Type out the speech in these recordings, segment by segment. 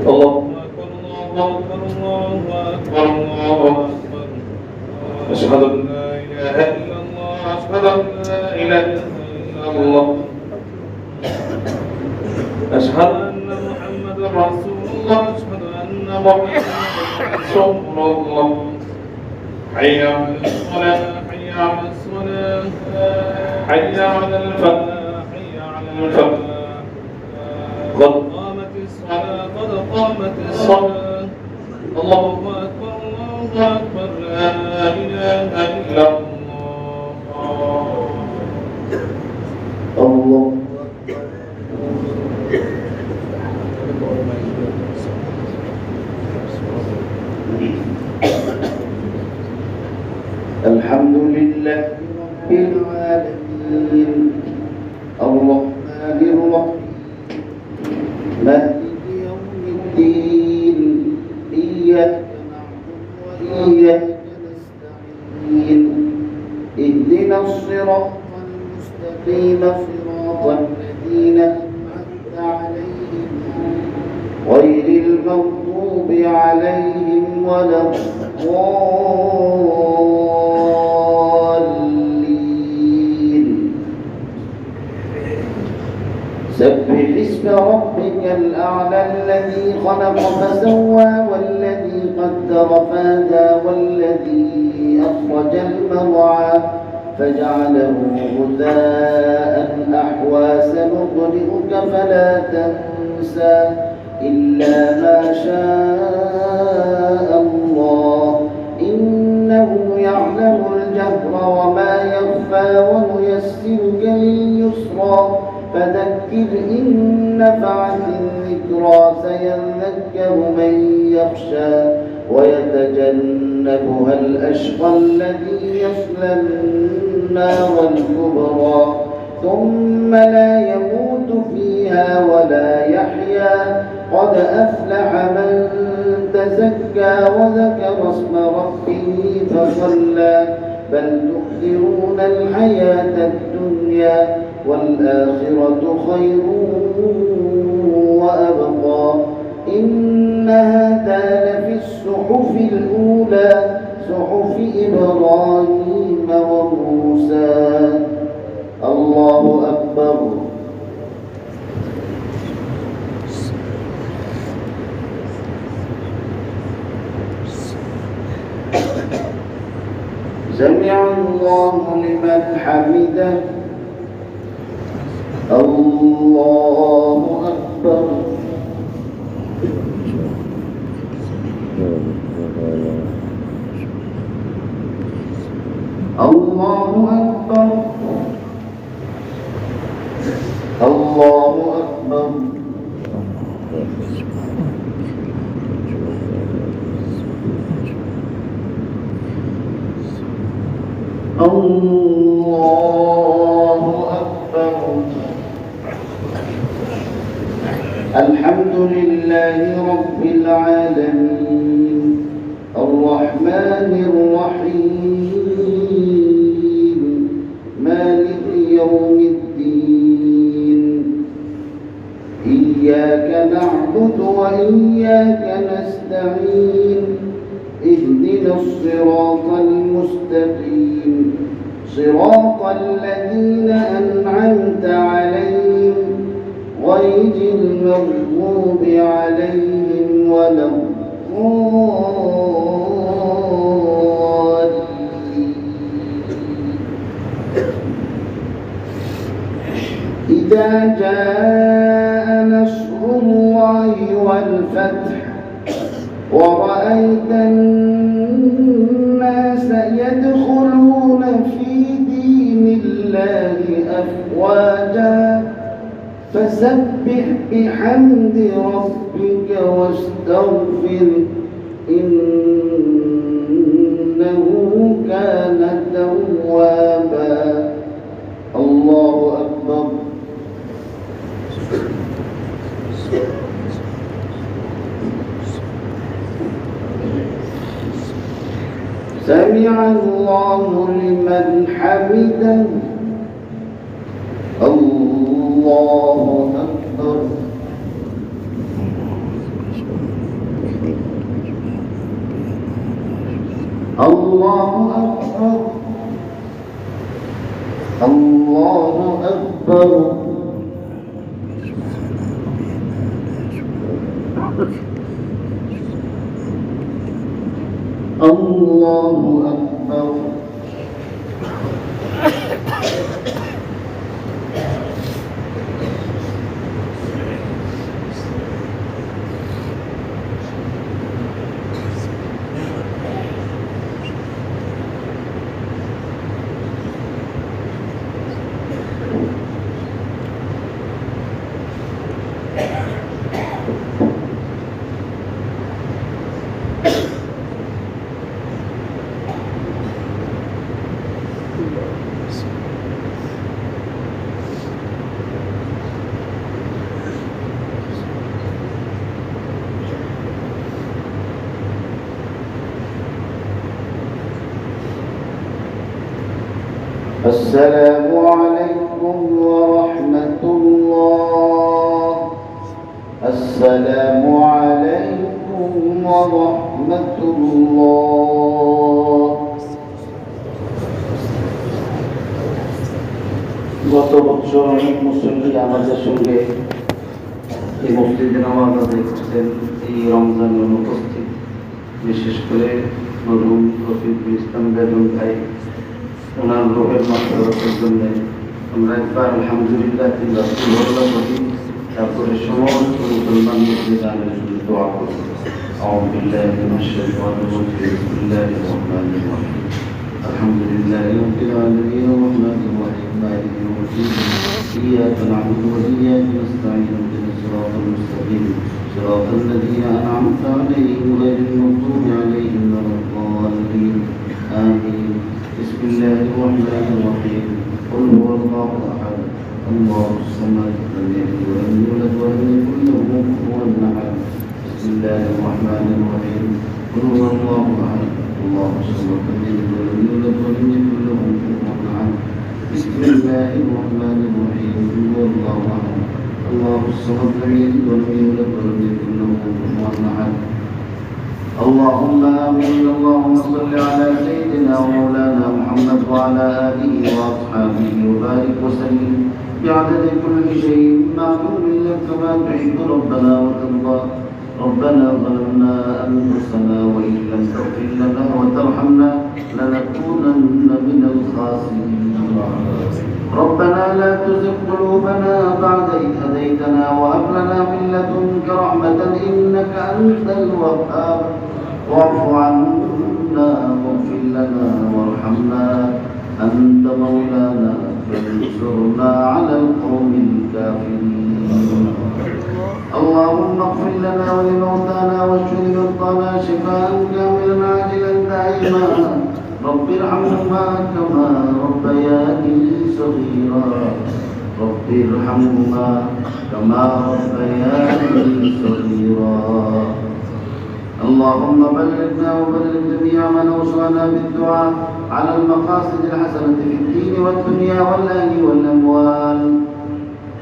الله أكبر الله أكبر الله أكبر الله أكبر. أشهد أن لا إله إلا الله أشهد أن لا إله إلا الله أشهد أن محمدا رسول الله أشهد أن محمدا رسول الله. حي على الصلاة حي على الصلاة حي على الفلاح حي على الفلاح. قد قامت الصلاة قد قامت الصلاة. الله أكبر الله أكبر لا إله إلا الله. الله الحمد لله رب العالمين الرحمن الرحيم مالك يوم الدين إياك نعبد وإياك نستعين اهدنا الصراط المستقيم صراط الذين أنعمت عليهم غير المغضوب عليهم ولا الضالين. سبح اسم ربك الأعلى الذي خلق فسوى والذي قدر فهدى والذي أخرج المرعى فجعله غثاء أحوى سنقرئك فلا تنسى إلا ما شاء الله إنه يعلم الجهر وما يخفى ونيسرك لليسرى فذكر إن نفعت الذكرى سيذكر من يخشى ويتجنبها الأشقى الذي يصلى النار الكبرى ثم لا يموت فيها ولا يحيا قد أفلح من تزكى وذكر اسم ربه فصلى بل تؤثرون الحياة الدنيا والآخرة خير وأبقى إن هذا لفي الصحف الأولى صحف إبراهيم وموسى. الله أكبر. سمع الله لمن حمده. الله أكبر. الله أكبر. الله أكبر. الله أكبر. الحمد لله رب العالمين الرحمن الرحيم مالك يوم الدين إياك نعبد وإياك نستعين اهدنا الصراط المستقيم صراط الذين أنعمت عليهم غير المغضوب عليهم ولا الضالين. إذا جاء نصر الله والفتح ورأيت الناس يدخلون في دين الله أفواجا فسبح بحمد ربك واستغفر إنه كان توابا. الله أكبر. سمع الله لمن حمده. الله أكبر. الله أكبر الله أكبر الله أكبر السلام عليكم ورحمة الله السلام عليكم ورحمة الله গত বছর অনেক মুসল্লি আমাদের সঙ্গে এই মসজিদে নামাজ আদায় করতেন এই রমজানে অনুপস্থিত, বিশেষ করে মরহুম রফিকুল ইসলাম বেগম ভাই, ওনার রোহের মাত্রার জন্য আমরা একবার আলহামদুলিল্লাহ বলি, তারপরে সমস্ত মুসলমান মুসলিমের জন্য দোয়া করি। আউযু বিল্লাহি মিনাশ শাইতানির রাজিম বিসমিল্লাহির রহমানির রহিম আলহামদুলিল্লাহি রাব্বিল আলামিন আর-রাহমানির রহিম মালিকি ইয়াউমিদ্দিন ইয়্যাকা না'বুদু ওয়া ইয়্যাকা নাস্তাঈন ইহদিনাস সিরাতাল মুস্তাকিম সিরাতাল লাযীনা আন'আমতা আলাইহিম গায়রিল মাগদূবি আলাইহিম ওয়ালাদ-দাল্লিন آمين بسم الله الرحمن الرحيم قل هو الله أحد الله الصمد لم يلد ولم يولد ولم يكن له كفوا أحد بسم الله الرحمن الرحيم قل هو الله أحد الله الصمد لم يلد ولم يولد ولم يكن له كفوا أحد بسم الله الرحمن الرحيم قل هو الله أحد الله الصمد لم يلد ولم يولد ولم يكن له كفوا أحد اللهم آمين اللهم صل على سيدنا ومولانا محمد وعلى آله وأصحابه وبارك وسلم بعدد كل شيء معلوم لك كما تحب ربنا وترضى ربنا ظلمنا أنفسنا وإن لم تغفر لنا وترحمنا لنكونن من الخاسرين ربنا لا تزغ قلوبنا بعد إذ هديتنا وهب لنا من لدنك رحمة إنك أنت الوهاب واعف عنا واغفر لنا وارحمنا أنت مولانا فانصرنا على القوم الكافرين اللهم اغفر لنا ولموتانا واشف مرضانا شفاء كاملا عاجلا دائما رب ارحمهما كما ربياني صغيرا رب ارحمهما كما ربياني صغيرا اللهم بلغنا وبلغ جميع من اوصانا بالدعاء على المقاصد الحسنة في الدين والدنيا والأهل والأموال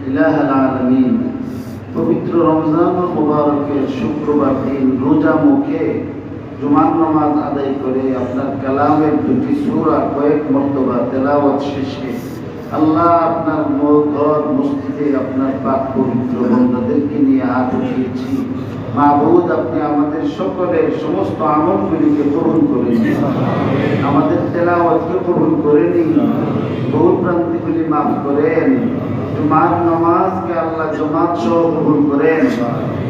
إله العالمين পবিত্র রমজান মুবারকের শুক্রবার দিন রোজা মুখে জুমার নামাজ আদায় করে আপনার কালামের দুটি সূরা কয়েক মর্তবা তেলাওয়াত শেষে আল্লাহ আপনার ঘর মসজিদে আপনার পাক পবিত্র বান্দাদেরকে নিয়ে হাত উঠিয়েছি। মাবুদ, আপনি আমাদের সকলের সমস্ত আমলগুলিকে কবুল করে নিন, আমাদের তেলাওয়াতকে কবুল করে নিন, ভুল ভ্রান্তিগুলি মাফ করেন, জুমার নামাজকে আল্লাহ জামাত সহ কবুল করেন।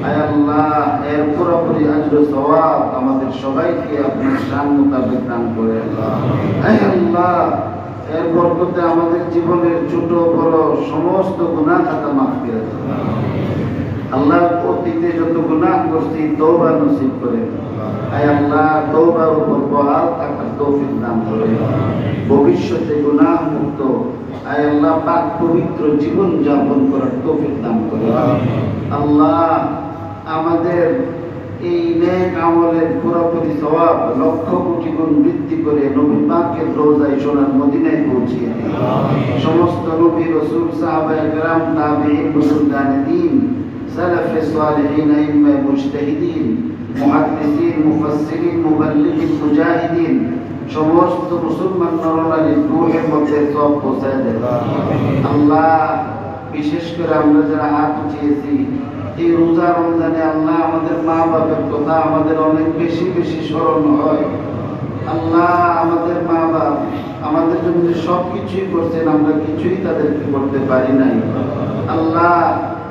আয় আল্লাহ, এর পুরোপুরি আজর সওয়াব আমাদের সবাইকে আপনার শান মোতাবেক দান করেন। আয় আল্লাহ, এর বরকতে আমাদের জীবনের ছোট বড় সমস্ত গুনাহ খাতা মাফ করে দেন। আল্লাহ, অতীতে যত গুনাহ করছি তওবা নসিব করেন। আয় আল্লাহ, তওবার উপর বহাল থাকার তৌফিক দান করেন। ভবিষ্যতে গুনাহ মুক্ত আয় আল্লাহ পাক পবিত্র জীবন যাপন করার তৌফিক দান করেন। আল্লাহ, আমাদের এই নেক আমলের পুরোপুরি সওয়াব লক্ষ কোটি গুণ বৃদ্ধি করে নবী পাকের রওজায় সোনার মদিনায় পৌঁছিয়ে দিন। সমস্ত নবী রাসূল সাহাবায়ে কেরাম তাবেঈন বুজুর্গানে দ্বীন সালাফে সালেহিন, আইম্মা মুজতাহিদিন, মুহাদ্দিসিন, মুফাসসিরিন, মুবাল্লিগিন, মুজাহিদিন সমস্ত মুসলমান নরনারীর রূহের মধ্যে সব পৌঁছায় দেন। আল্লাহ বিশেষ করে আমরা যারা হাত উঠিয়েছি এই রোজা রমজানে আল্লাহ আমাদের মা বাবার কথা আমাদের অনেক বেশি বেশি স্মরণ হয়। আল্লাহ আমাদের মা বাপ আমাদের জন্য সব কিছুই করছেন, আমরা কিছুই তাদেরকে করতে পারি নাই। আল্লাহ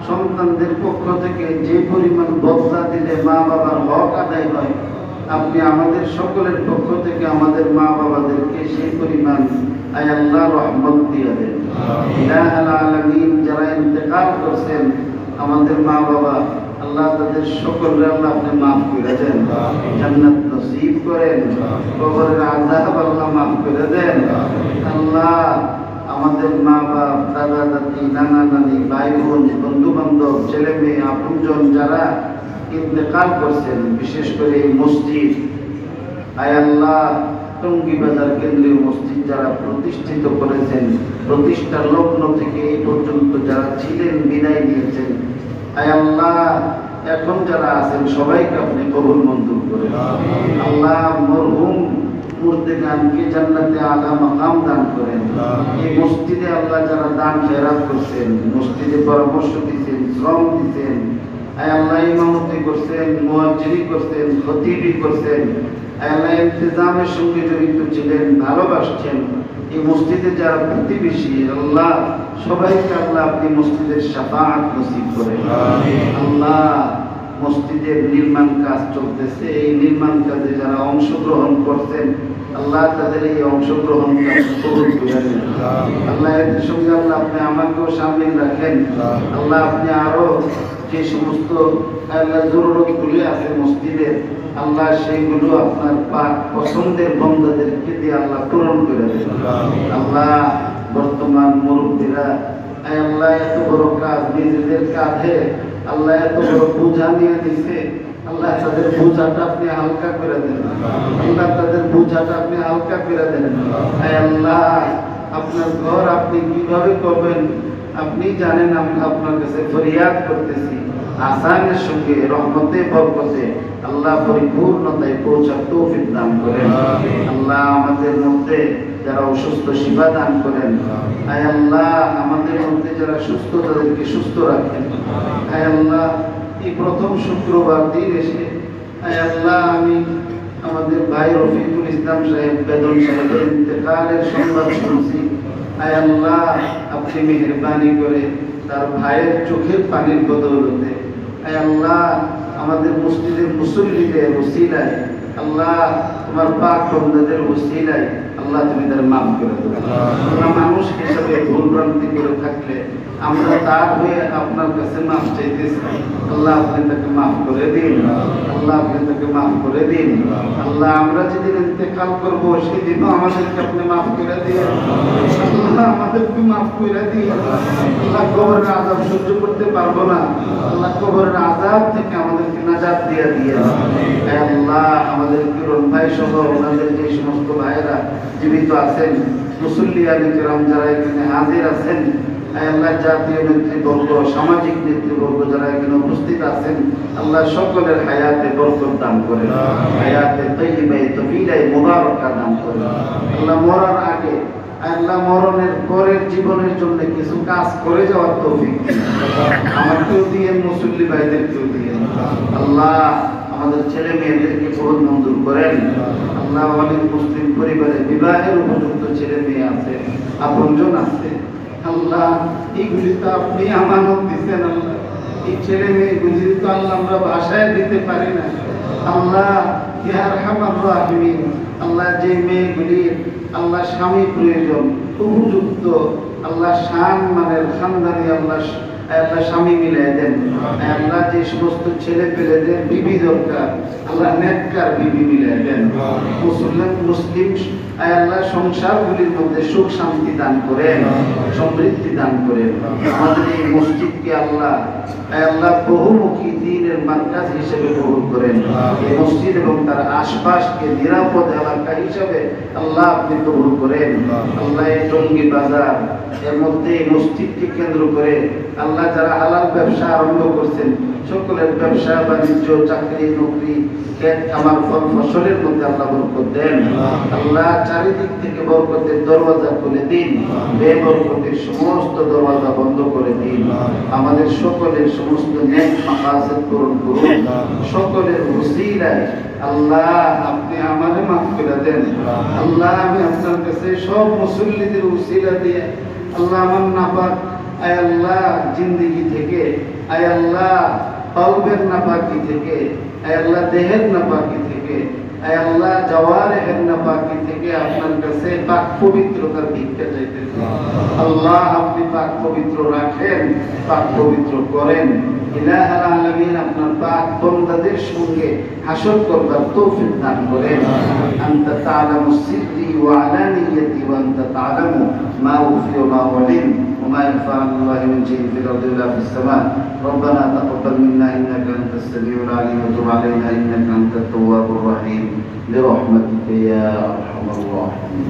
সন্তানদের পক্ষ থেকে যে পরিমাণ বদলা দিলে মা বাবার হক আদায় হয়, আপনি আমাদের সকলের পক্ষ থেকে আমাদের মা বাবাদেরকে সেই পরিমাণ আয় আল্লাহ রহমত দিয়ে দেন। ইলাহুল আলামিন যারা ইন্তেকাল করছেন আমাদের মা বাবা, আল্লাহ তাদের সকলকে আল্লাহ আপনি মাফ করে দেন, জান্নাত নসিব করেন, কবরের আযাব আল্লাহ মাফ করে দেন। আল্লাহ আমাদের মা বাপ, দাদা দাদি, নানা নানি, ভাই বোন, বন্ধু বান্ধব, ছেলে মেয়ে, আপনজন যারা ইন্তেকাল করছেন, বিশেষ করে এই মসজিদ আয় আল্লাহ টঙ্গী বাজার কেন্দ্রীয় মসজিদ যারা প্রতিষ্ঠিত করেছেন, প্রতিষ্ঠার লগ্ন থেকে এই পর্যন্ত যারা ছিলেন, বিদায় নিয়েছেন, আয় আল্লাহ এখন যারা আছেন সবাইকে আপনি কবুল মঞ্জুর করেন। আল্লাহ মরহুম মুর্দেগানকে জান্নাতে আলা মাকাম দান করেন। এই মসজিদে আল্লাহ যারা দান খেরাত করছেন, মসজিদে পরামর্শ দিয়েছেন, শ্রম দিয়েছেন, আয় আল্লাহ ইমামতি করছেন, মুয়াজ্জিরি করছেন, খতিবি করছেন, আয় আল্লাহ ইন্তেজামের সঙ্গে জড়িত ছিলেন, ভালোবাসছেন, এই মসজিদে যারা প্রতিবেশী আল্লাহ সবাইকে আল্লাহ আপনি মসজিদের শাফাআত নসিব করেন। আল্লাহ মসজিদের নির্মাণ কাজ চলতেছে, এই নির্মাণ কাজে যারা অংশগ্রহণ করছেন আল্লাহ তাদের এই অংশগ্রহণ কবুল করে নেন। আল্লাহ এর সঙ্গে আল্লাহ আপনি আমাকেও শামিল রাখেন। আল্লাহ আপনি আরো যে সমস্ত আল্লাহ জরুরতগুলি আছে মসজিদের আল্লাহ সেইগুলো আপনার পাক পছন্দের বন্দাদেরকে দিয়ে আল্লাহ পূরণ করে দেন। আল্লাহ বর্তমান মুরব্বীরা আল্লাহ এত বড় কাজ নিজেদের কাঁধে আল্লাহ এত বড় বোঝা নিয়ে দিছে, আল্লাহ তাদের বোঝাটা আপনি হালকা করে দেন। আল্লাহ তাদের বোঝাটা আপনি হালকা করে দেন। আল্লাহ আপনার ঘর আপনি কিভাবে করবেন আপনি জানেন, আমরা আপনার কাছে ফরিয়াদ করতেছি আসানের সঙ্গে রহমতে বরকতে আল্লাহ পরিপূর্ণতায় পৌঁছার তৌফিক দান করেন। আল্লাহ আমাদের মধ্যে যারা অসুস্থ শিফা দান করেন। আয় আল্লাহ আমাদের মধ্যে যারা সুস্থ তাদেরকে সুস্থ রাখেন। আয় আল্লাহ এই প্রথম শুক্রবার দিন এসে আয় আল্লাহ আমি আমাদের ভাই রফিকুল ইসলাম সাহেব বেদন সাহেবের ইন্তেকালের সংবাদ শুনছি। আয় আল্লাহ আপনি মেহেরবানি করে তার ভাইয়ের চোখের পানির বদৌলতে আয় আল্লাহ আমাদের মসজিদের মুসল্লিদের ওসিলায় আল্লাহ তোমার পাক বন্দাদের ওসিলায় আল্লাহ তুমি তার মাফ করে দেবে। আমরা মানুষ হিসাবে ভুল ভ্রান্তি করে থাকলে আমরা তার হয়ে আপনার কাছে মাফ চাইতেছি। আল্লাহ আপনি তাকে মাফ করে দিন। আল্লাহ আপনি তাকে মাফ করে দিন। আল্লাহ আমরা যেদিন ইন্তেকাল করব সেদিনও আমাদেরকে আপনি মাফ করে দিন। আল্লাহ আমাদেরকে মাফ করে দিন। আল্লাহ কবরের আযাব সহ্য করতে পারবো না, আল্লাহ কবরের আযাব থেকে আমাদেরকে নাজাত দিয়ে দিয়েন। আল্লাহ আমাদের কিরণ ভাই সহ ওনাদের যে সমস্ত ভাইয়েরা জীবিত আছেন, মুসল্লিয়ানে কিরাম যারা এখানে হাজির আছেন, আল্লাহ জাতীয় নেতৃবর্গ, সামাজিক নেতৃবর্গ যারা এখানে উপস্থিত আছেন, আল্লাহ সকলের হায়াতে বরকত দান করেন, হায়াতে তাইয়্যিবায়ে তফিলায়ে মুবারাকা দান করেন। আল্লাহ মরার আগে আল্লাহ মরণের পরের জীবনের জন্য কিছু কাজ করে যাওয়ার তৌফিক দিন। আমাকেও দিয়ে মুসল্লি ভাইদেরকেও দিয়ে আল্লাহ আমাদের ছেলে মেয়েদেরকে কবুল মঞ্জুর করেন। আল্লাহ অনেক মুসলিম পরিবারে বিবাহের উপযুক্ত ছেলে মেয়ে আছে, আপনজন আছে। আল্লাহ এইগুলি তো আপনি আমানত দিচ্ছেন। আল্লাহ এই ছেলে মেয়েগুলি তো আল্লাহ আমরা ভাষায় দিতে পারি না। আল্লাহ ইয়া আরহামার রাহিমিন, আল্লাহ যে মেয়েগুলি আল্লাহ স্বামী প্রয়োজন উপযুক্ত আল্লাহ শান মানের খানদানি আল্লাহ আল্লাহ স্বামী মিলাই দেন। আল্লাহ যে সমস্ত ছেলে পেলেদের বিবি দরকার আল্লাহ নেককার বিবি মিলাই দেন। মুসলিম আয় আল্লাহ সংসারগুলির মধ্যে সুখ শান্তি দান করেন, সমৃদ্ধি দান করেন। আমাদের এই মসজিদকে আল্লাহ আয় আল্লাহ বহুমুখী দ্বীনের মার্কাজ হিসেবে কবুল করেন। এই মসজিদ এবং তার আশপাশকে নিরাপদ এলাকা হিসেবে আল্লাহ আপনি কবুল করেন। আল্লাহ এই টঙ্গী বাজার এর মধ্যে এই মসজিদকে কেন্দ্র করে আল্লাহ যারা হালাল ব্যবসা আরম্ভ করছেন সকলের ব্যবসা বাণিজ্য চাকরি নকরি ক্ষেত খামার ফল ফসলের মধ্যে আল্লাহ বরকত দেন। আল্লাহ চারিদিক থেকে বরকতের দরওয়াজা খুলে দিন, বেবরকতের সমস্ত দরওয়াজা বন্ধ করে দিন। আমাদের সকলের সমস্ত নেক মাকাসিদ পূরণ করুন। সকলের ওসিলায় আল্লাহ আপনি আমারে মাফ করে দেন। আল্লাহ আমি আপনার কাছে সব মুসল্লিদের ওসিলা দিয়ে আল্লাহ আমার নাপাক আয় আল্লাহ জিন্দেগি থেকে আয় আল্লাহ কলবের নাপাকি থেকে আয় আল্লাহ দেহের নাপাকি থেকে আয় আল্লাহ জাওয়ারের নাপাকি থেকে আপনার কাছে পাক পবিত্রতার ভিক্ষা চাইতেছি। আল্লাহ আপনি পাক পবিত্র রাখেন, পাক পবিত্র করেন। ইলাহুল আলামিন আপনার পাক বান্দাদের সঙ্গে হাসর করবার তৌফিক দান করেন। আনতা তা'লামু সিররি ওয়া আলানিয়াতি ওয়া আনতা তা'লামু মা উখফি ওয়া মা উলিন ওয়া মা ইয়াখফা আলাল্লাহি মিন শাইইন ফিল আরদি ওয়া ফিস সামা। রব্বানা তাকাব্বাল মিন্না ইন্নাকা আনতাস সামিউল আলিম ওয়া তুব আলাইনা ইন্নাকা আনতাত তাওয়াবুর রহিম বিরহমাতিকা ইয়া আরহামার রাহিমিন।